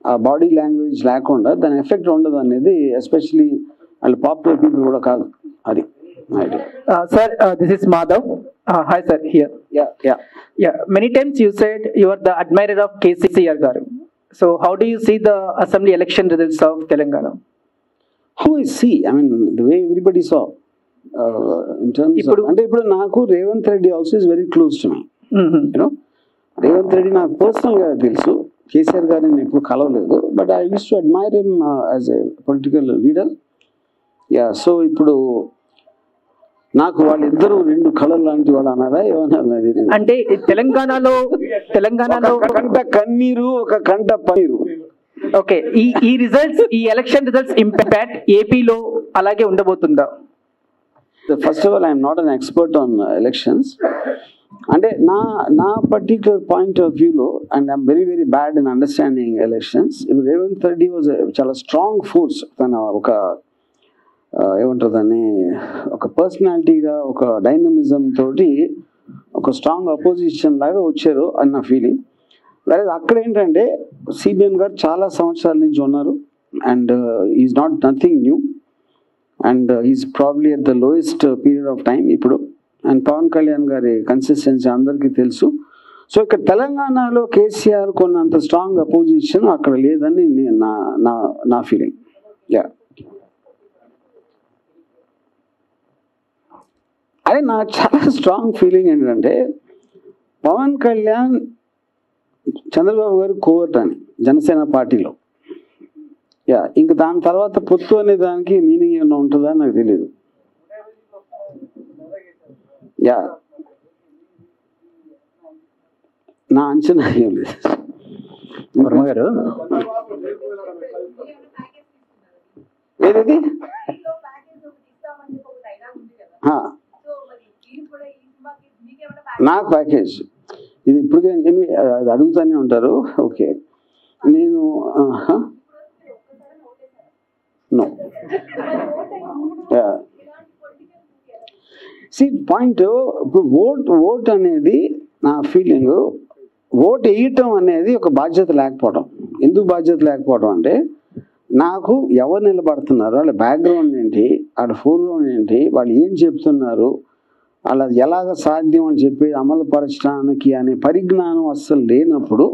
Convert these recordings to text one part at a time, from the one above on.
ఆ body language లేకుండా దాని ఎఫెక్ట్ ఉండదు అనేది, ఎస్పెషలీ వాళ్ళు పాపులర్ పీపుల్ కూడా కాదు. అది sir, this is Madhav. Hi sir, here. Yeah, many times you said you are the admirer of KCR garu. So how do you see the assembly election results of Telangana? How I see, I mean, the way everybody saw, in terms of, అంటే ఇప్పుడు నాకు Revanth Reddy also is very close to me. You know Revanth Reddy నాకు పర్సనల్గా తెలుసు, కేసీఆర్ గారిని నేను ఎప్పుడు కలవలేదు, but I use to admire him as a political leader. Yeah, so ఇప్పుడు నాకు వాళ్ళిద్దరూ రెండు కళలు లాంటి వాళ్ళు అన్నారా ఏమన్నా? అంటే తెలంగాణలో కంట కన్నీరు, ఒక కంట పన్నీరు. ఓకే, ఈ రిజల్ట్స్, ఈ ఎలక్షన్ రిజల్ట్స్ ఇంపాక్ట్ ఏపీలో అలాగే ఉండబోతుందా? First of all I'm not an expert on elections. అంటే నా పర్టిక్యులర్ పాయింట్ ఆఫ్ వ్యూలో, and I'm very very bad in understanding elections. ఇప్పుడు రేవంత్ రెడ్డి వాజ్ చాలా స్ట్రాంగ్ ఫోర్స్. తన ఒక ఏమంటారు దాన్ని, ఒక పర్సనాలిటీగా, ఒక డైనమిజం తోటి ఒక స్ట్రాంగ్ అపోజిషన్ లాగా వచ్చారు అని నా ఫీలింగ్. వేరే అక్కడ ఏంటంటే సిబిఎన్ గారు చాలా సంవత్సరాల నుంచి ఉన్నారు, and is not nothing new, and is probably at the lowest period of time ఇప్పుడు. అండ్ పవన్ కళ్యాణ్ గారి కన్సిస్టెన్సీ అందరికీ తెలుసు. సో ఇక్కడ తెలంగాణలో కేసీఆర్ కొన్నంత స్ట్రాంగ్ అపోజిషన్ అక్కడ లేదని నా ఫీలింగ్. యా, అదే నా చాలా స్ట్రాంగ్ ఫీలింగ్ ఏంటంటే పవన్ కళ్యాణ్ చంద్రబాబు గారు కోవర్ట్ అని జనసేన పార్టీలో. యా, ఇంక దాని తర్వాత పొత్తు అనే దానికి మీనింగ్ ఏమైనా ఉంటుందా నాకు తెలియదు. యా, నా అంచనా ఏం లేదు. వర్మ గారు ఏది నాకు ప్యాకేజ్ ఇది ఇప్పుడు అది అడుగుతూనే ఉంటారు. ఓకే, నేను నో పాయింట్. ఇప్పుడు ఓట్ అనేది నా ఫీలింగ్, ఓట్ వేయటం అనేది ఒక బాధ్యత లేకపోవడం. ఎందుకు బాధ్యత లేకపోవడం అంటే, నాకు ఎవరు నిలబడుతున్నారు, వాళ్ళ బ్యాక్గ్రౌండ్ ఏంటి, వాళ్ళ ఫోర్గ్రౌండ్ ఏంటి, వాళ్ళు ఏం చెప్తున్నారు, అలా ఎలాగ సాధ్యం అని చెప్పి అమలుపరచడానికి అనే పరిజ్ఞానం అస్సలు లేనప్పుడు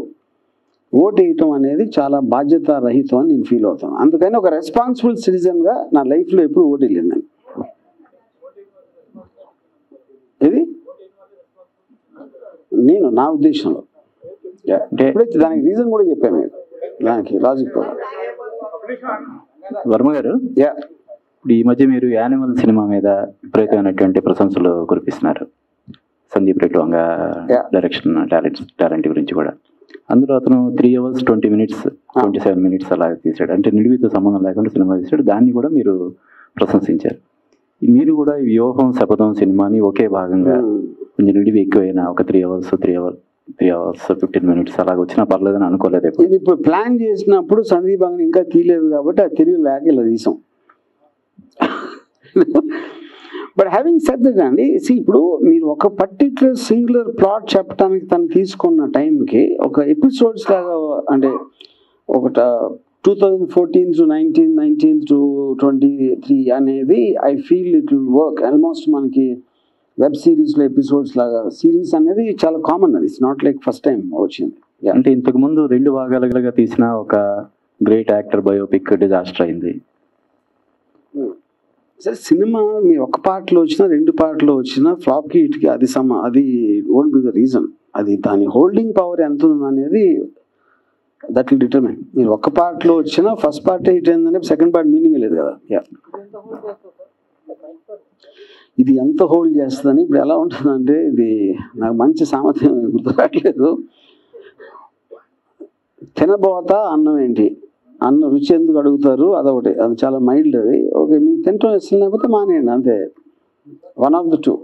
ఓటు వేయటం అనేది చాలా బాధ్యత రహితం అని నేను ఫీల్ అవుతాను. అందుకని ఒక రెస్పాన్సిబుల్ సిటిజన్గా నా లైఫ్లో ఎప్పుడు ఓటు వేయలేదు నేను. ఇది నేను నా ఉద్దేశంలో ఎప్పుడైతే దానికి రీజన్ కూడా చెప్పాను, మీరు దానికి లాజిక్ కూడా. వర్మ గారు, ఇప్పుడు ఈ మధ్య మీరు యానిమల్ సినిమా మీద విపరీతమైనటువంటి ప్రశంసలు కురిపిస్తున్నారు. సందీప్ రెడ్డి వంగ డైరెక్షన్ టాలెంట్ గురించి కూడా. అందులో అతను 3 hours 20 minutes 27 minutes అలా తీశాడు. అంటే నిడివితో సంబంధం లేకుండా సినిమా తీశాడు. దాన్ని కూడా మీరు ప్రశంసించారు. మీరు కూడా ఈ వ్యూహం శపథం సినిమాని ఒకే భాగంగా కొంచెం నిడివి ఎక్కువైనా ఒక 3 hours 15 minutes అలాగ వచ్చినా పర్లేదని అనుకోలేదు. ఇది ఇప్పుడు ప్లాన్ చేసినప్పుడు సందీప్ వంగ ఇంకా తీయలేదు కాబట్టి ఆ తెలివి లేక ఇలా తీసాం. బట్ హ్యావింగ్ సెడ్ దట్ అండి, ఇప్పుడు మీరు ఒక పర్టిక్యులర్ సింగులర్ ప్లాట్ చెప్పడానికి తను తీసుకున్న టైంకి ఒక ఎపిసోడ్స్ లాగా, అంటే ఒక 2014 to 19 to 23 అనేది I feel it will work. Almost మనకి వెబ్ సిరీస్లో ఎపిసోడ్స్ లాగా సిరీస్ అనేది చాలా కామన్. అది it's not like first time వచ్చింది. అంటే ఇంతకు ముందు 2 భాగాలుగా తీసిన ఒక గ్రేట్ యాక్టర్ బయోపిక్ డిజాస్టర్ అయింది. సరే, సినిమా మీరు ఒక పార్ట్లో వచ్చినా 2 పార్ట్లో వచ్చినా ఫ్లాప్కి ఇటుకి అది అది ఓంట్ బి ద రీజన్. అది దాని హోల్డింగ్ పవర్ ఎంత ఉంది అనేది దట్ విల్ డిటర్మైన్. మీరు ఒక పార్ట్లో వచ్చినా ఫస్ట్ పార్ట్ హిట్ అయిందంటే సెకండ్ పార్ట్ మీనింగ్ లేదు కదా. ఇది ఎంత హోల్డ్ చేస్తుందని ఇప్పుడు ఎలా ఉంటుందంటే, ఇది నాకు మంచి సామర్థ్యం గుర్తురాట్లేదు. తినబోతా అన్నం ఏంటి, అన్న రుచి ఎందుకు అడుగుతారు, అదొకటి. అది చాలా మైల్డ్. అది ఓకే, మీకు తింటాం ఇష్టం లేకపోతే మానేయండి, అంతే. One of the two.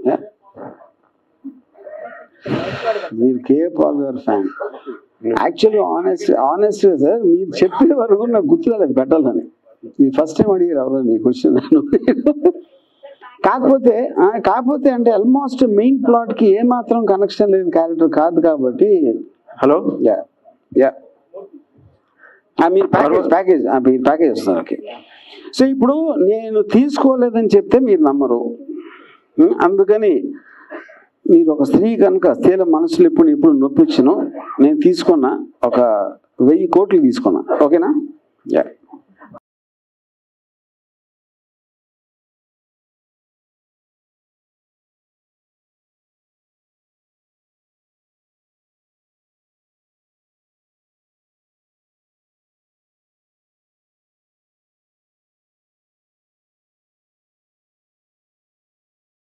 మీరు కేపాల్ గారు ఫ్యాన్. యాక్చువల్గా ఆనెస్ట్గా సార్, మీరు చెప్పే వరకు నాకు గుర్తురాలేదు పెట్టాలని. ఇది ఫస్ట్ టైం అడిగారు ఎవరో నీ క్వశ్చన్. కాకపోతే అంటే ఆల్మోస్ట్ మెయిన్ ప్లాట్కి ఏమాత్రం కనెక్షన్ లేని క్యారెక్టర్ కాదు కాబట్టి. హలో, మీరు ప్యాకేజ్ వస్తున్నారు. ఓకే. సో ఇప్పుడు నేను తీసుకోలేదని చెప్తే మీరు నమ్మరు. అందుకని మీరు ఒక స్త్రీ కనుక స్త్రీల మనసులు ఇప్పుడు నొప్పించను. నేను తీసుకున్నా ఒక 1000 కోట్లు తీసుకున్నా. ఓకేనా? యా.